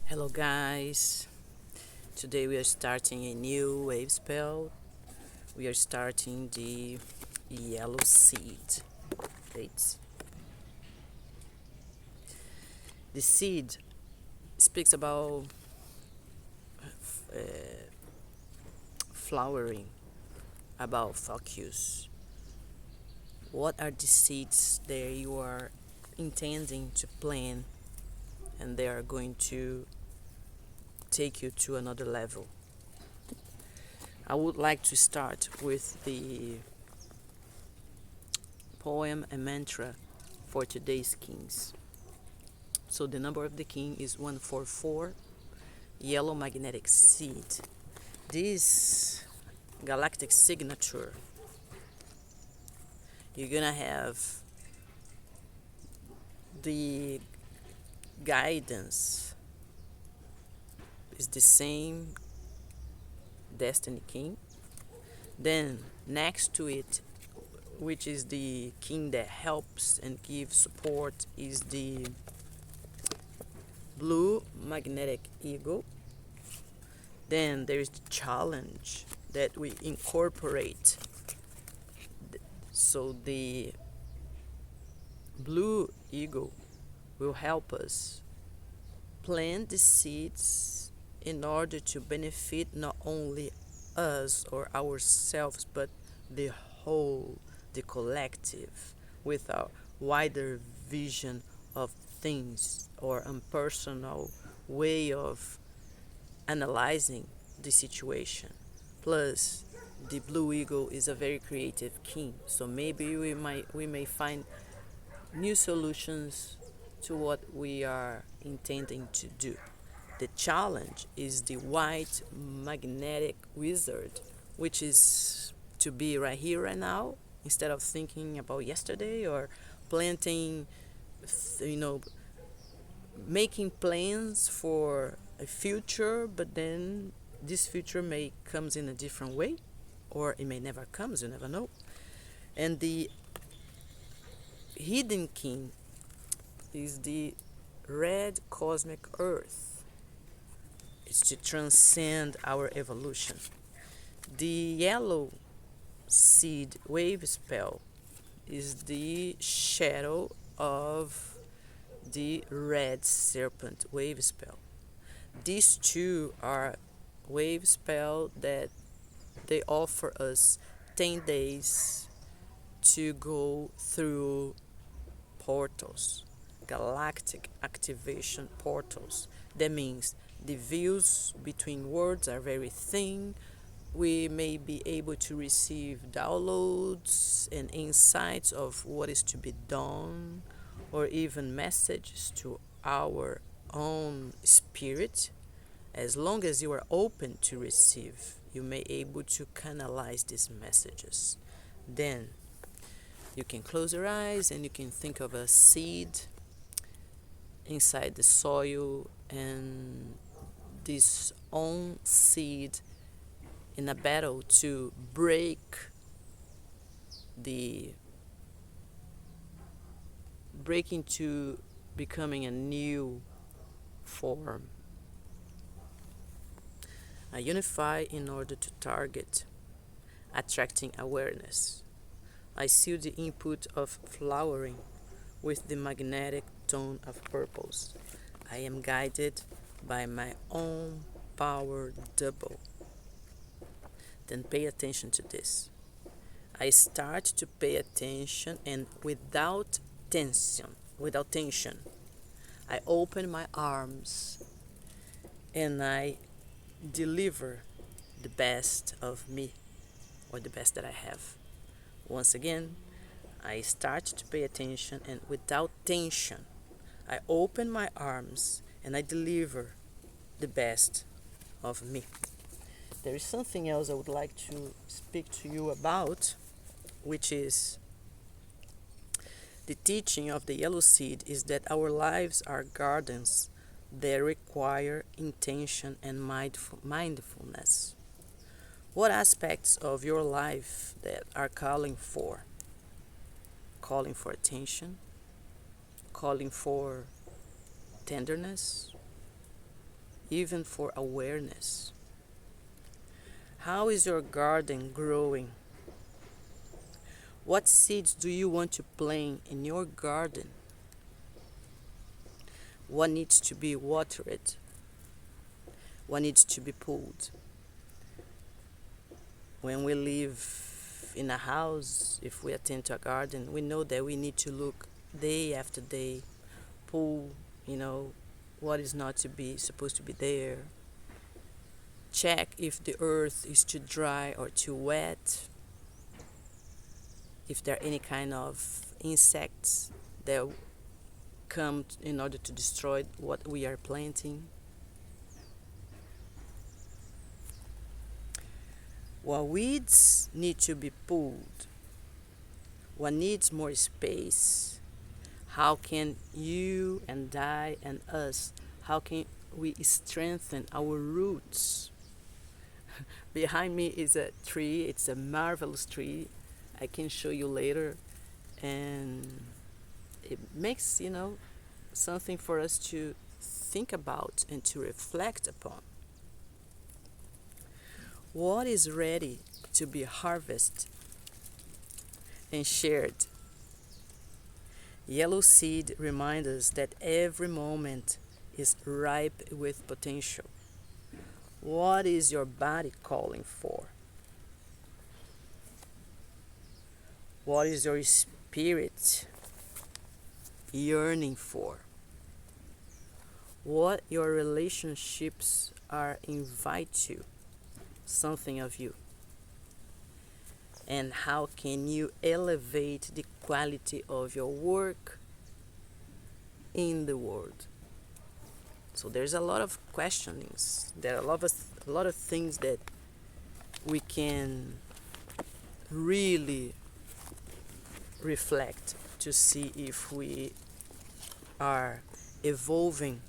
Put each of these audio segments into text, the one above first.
Hello guys, today we are starting a new Wavespell. We are starting the yellow seed. Wait. The seed speaks about uh, flowering, about focus. What are the seeds that you are intending to plant and they are going to take you to another level? I would like to start with the poem and mantra for today's kings. So the number of the king is 144, yellow magnetic seed. This galactic signature, you're gonna have the guidance is the same destiny king. Then next to it, which is the king that helps and gives support, is the blue magnetic eagle. Then there's the challenge that we incorporate. So the blue eagle will help us plant the seeds in order to benefit not only us or ourselves, but the whole, the collective, with a wider vision of things or impersonal way of analyzing the situation. Plus, the blue eagle is a very creative king, so maybe we may find new solutions to what we are intending to do. The challenge is the white magnetic wizard, which is to be right here, right now, instead of thinking about yesterday or planting, you know, making plans for a future, but then this future may comes in a different way, or it may never comes. You never know. And the hidden king is the red cosmic earth. It's to transcend our evolution. The yellow seed wave spell is the shadow of the red serpent wave spell. These two are wave spell that they offer us 10 days to go through portals, galactic activation portals. That means the views between words are very thin. We may be able to receive downloads and insights of what is to be done, or even messages to our own spirit. As long as you are open to receive, you may able to canalize these messages. Then you can close your eyes and you can think of a seed inside the soil, and this own seed in a battle to the break into becoming a new form. I unify in order to target, attracting awareness. I seal the input of flowering with the magnetic tone of purples. I am guided by my own power double. Then pay attention to this. I start to pay attention, and without tension, I open my arms and I deliver the best of me, or the best that I have. Once again, I start to pay attention, and without tension, I open my arms and I deliver the best of me. There is something else I would like to speak to you about, which is the teaching of the yellow seed is that our lives are gardens that require intention and mindfulness. What aspects of your life that are calling for attention, calling for tenderness, even for awareness. How is your garden growing? What seeds do you want to plant in your garden? What needs to be watered? What needs to be pulled? When we live in a house, if we attend to a garden, we know that we need to look day after day, pull, what is not to be supposed to be there. Check if the earth is too dry or too wet. If there are any kind of insects that come in order to destroy what we are planting. What weeds need to be pulled? What needs more space? How can you and I and us, how can we strengthen our roots? Behind me is a tree. It's a marvelous tree. I can show you later. And it makes, something for us to think about and to reflect upon. What is ready to be harvested and shared? Yellow seed reminds us that every moment is ripe with potential. What is your body calling for? What is your spirit yearning for? What your relationships are invite to, something of you. And how can you elevate the quality of your work in the world? So there's a lot of questionings. There are a lot of things that we can really reflect to see if we are evolving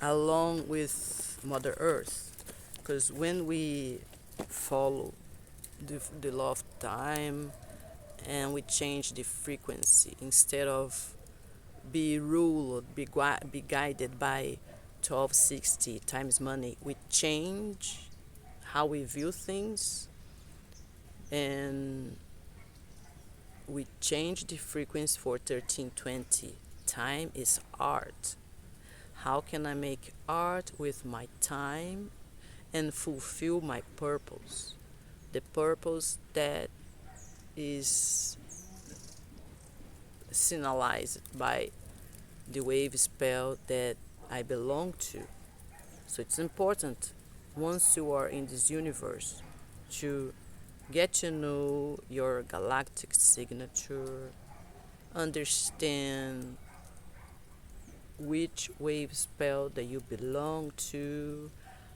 along with Mother Earth. Because when we follow the law of time and we change the frequency, instead of be ruled, be guided by 1260 times money, we change how we view things, and we change the frequency for 1320. Time is art. How can I make art with my time and fulfill my purpose? The purpose that is signalized by the Wavespell that I belong to. So it's important, once you are in this universe, to get to know your galactic signature, understand which Wavespell that you belong to,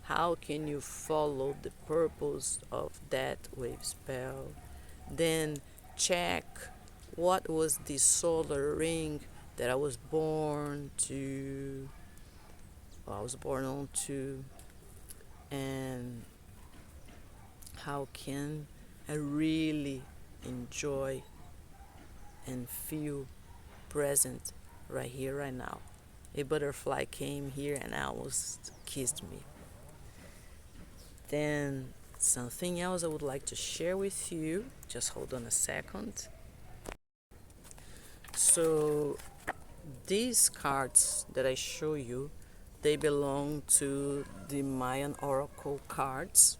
how can you follow the purpose of that Wavespell, then check what was the solar ring that I was born onto, and how can I really enjoy and feel present right here, right now. A butterfly came here and almost kissed me. Then something else I would like to share with you. Just hold on a second. So these cards that I show you, they belong to the Mayan Oracle cards.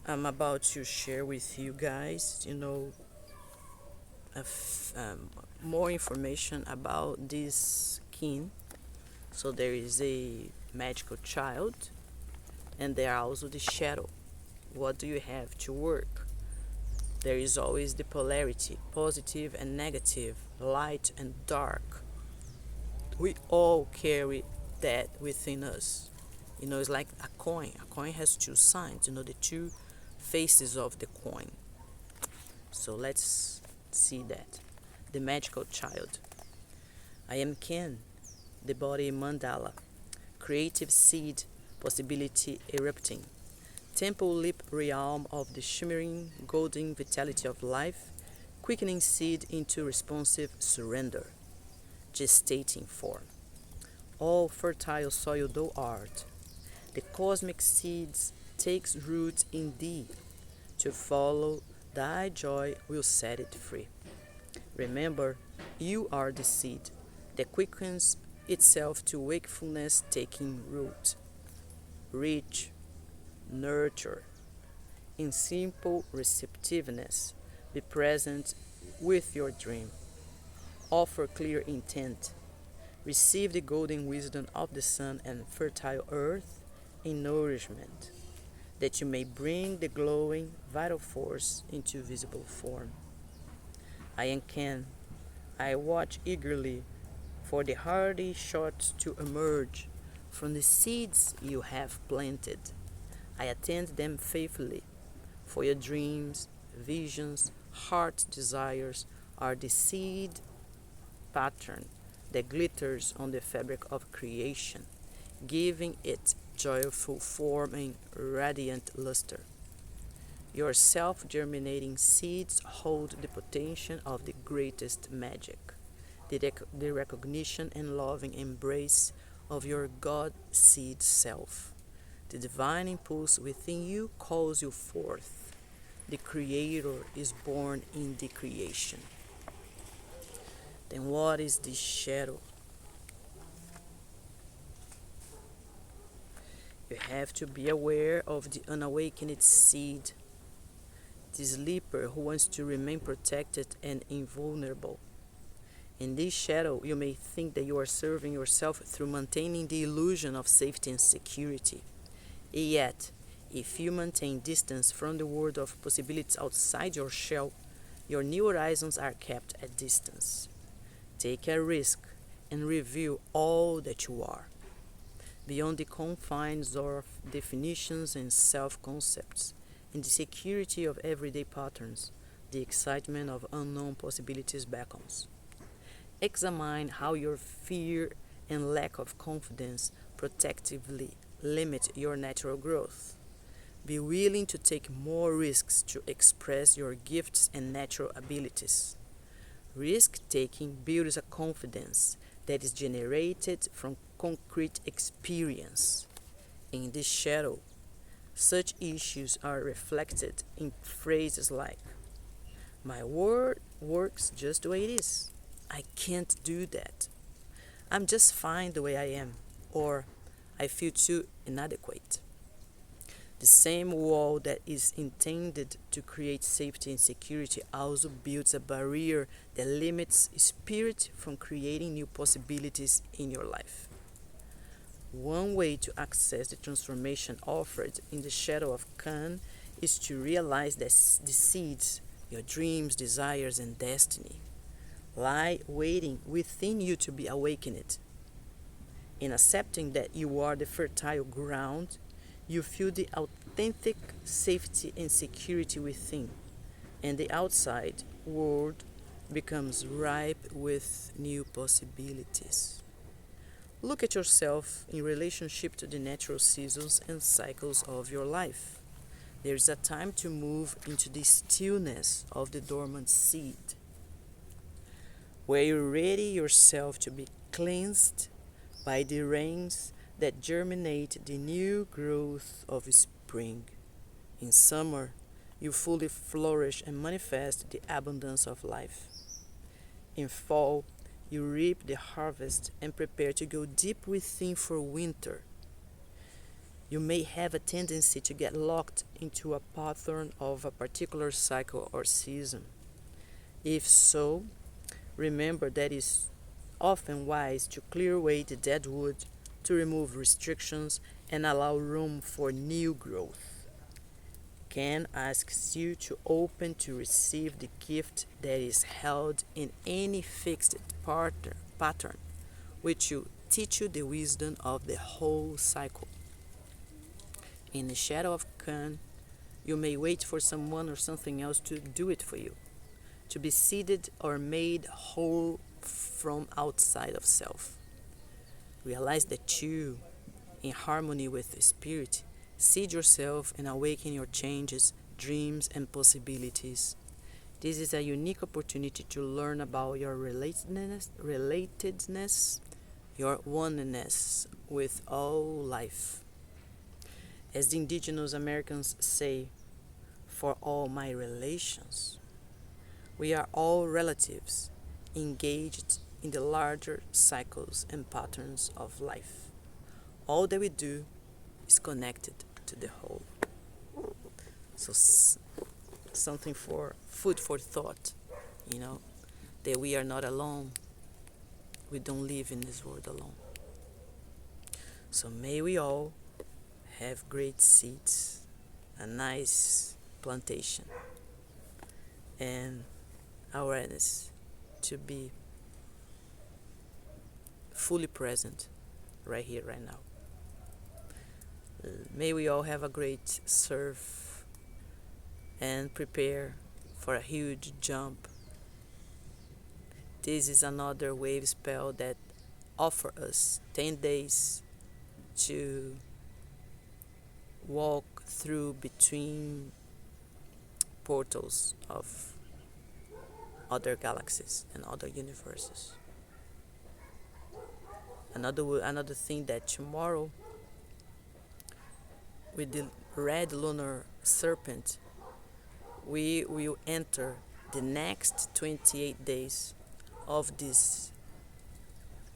I'm about to share with you guys, more information about this kin. So there is a magical child, and there are also the shadow. What do you have to work? There is always the polarity, positive and negative, light and dark. We all carry that within us. It's like a coin. A coin has two sides, the two faces of the coin. So let's see that. The magical child. I am Ken, the body mandala, creative seed, possibility erupting, temple lip realm of the shimmering golden vitality of life, quickening seed into responsive surrender, gestating form. all fertile soil thou art. The cosmic seeds takes root in thee. To follow thy joy will set it free. Remember, you are the seed that quickens itself to wakefulness taking root. Reach, nurture, in simple receptiveness, be present with your dream. Offer clear intent. Receive the golden wisdom of the sun and fertile earth in nourishment, that you may bring the glowing, vital force into visible form. I am Ken. I watch eagerly for the hardy shots to emerge from the seeds you have planted. I attend them faithfully, for your dreams, visions, heart desires are the seed pattern that glitters on the fabric of creation, giving it joyful form and radiant luster. Your self-germinating seeds hold the potential of the greatest magic, the recognition and loving embrace of your God seed self. The divine impulse within you calls you forth. The Creator is born in the creation. Then what is the shadow? You have to be aware of the unawakened seed, the sleeper who wants to remain protected and invulnerable. In this shadow, you may think that you are serving yourself through maintaining the illusion of safety and security. Yet, if you maintain distance from the world of possibilities outside your shell, your new horizons are kept at distance. Take a risk and reveal all that you are, beyond the confines of definitions and self-concepts. In the security of everyday patterns, the excitement of unknown possibilities beckons. Examine how your fear and lack of confidence protectively limit your natural growth. Be willing to take more risks to express your gifts and natural abilities. Risk-taking builds a confidence that is generated from concrete experience. In this shadow, such issues are reflected in phrases like, "My word works just the way it is. I can't do that. I'm just fine the way I am," or "I feel too inadequate." The same wall that is intended to create safety and security also builds a barrier that limits spirit from creating new possibilities in your life. One way to access the transformation offered in the shadow of Khan is to realize that the seeds, your dreams, desires, and destiny, lie waiting within you to be awakened. In accepting that you are the fertile ground, you feel the authentic safety and security within, and the outside world becomes ripe with new possibilities. Look at yourself in relationship to the natural seasons and cycles of your life. There is a time to move into the stillness of the dormant seed, where you ready yourself to be cleansed by the rains that germinate the new growth of spring. In summer, you fully flourish and manifest the abundance of life. In fall, you reap the harvest and prepare to go deep within for winter. You may have a tendency to get locked into a pattern of a particular cycle or season. If so, remember that it is often wise to clear away the dead wood, to remove restrictions, and allow room for new growth. Ken asks you to open to receive the gift that is held in any fixed pattern, which will teach you the wisdom of the whole cycle. In the shadow of Khan, you may wait for someone or something else to do it for you, to be seeded or made whole from outside of self. Realize that you, in harmony with the Spirit, seed yourself and awaken your changes, dreams, and possibilities. This is a unique opportunity to learn about your relatedness your oneness with all life. As the indigenous Americans say, for all my relations, we are all relatives engaged in the larger cycles and patterns of life. All that we do is connected to the whole. So, something for food for thought, you know, that we are not alone. We don't live in this world alone. So, may we all have great seeds, a nice plantation, and awareness to be fully present right here, right now. May we all have a great surf and prepare for a huge jump. This is another wave spell that offer us 10 days to walk through between portals of other galaxies and other universes. Another thing that tomorrow with the red lunar serpent we will enter the next 28 days of this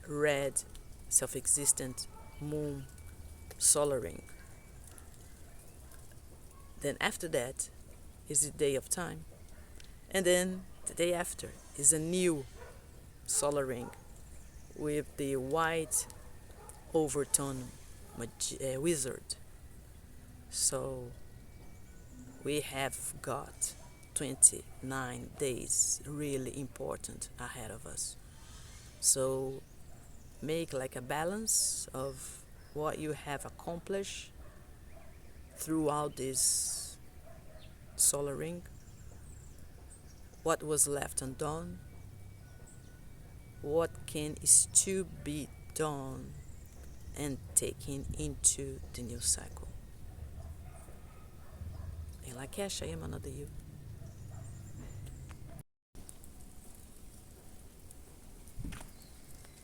red self-existent moon solar ring. Then after that is the day of time, and then the day after is a new solar ring with the white overtone wizard. So we have got 29 days really important ahead of us. So make like a balance of what you have accomplished throughout this solar ring, what was left undone, what can still be done and taken into the new cycle. Em Lakesh, I am another you.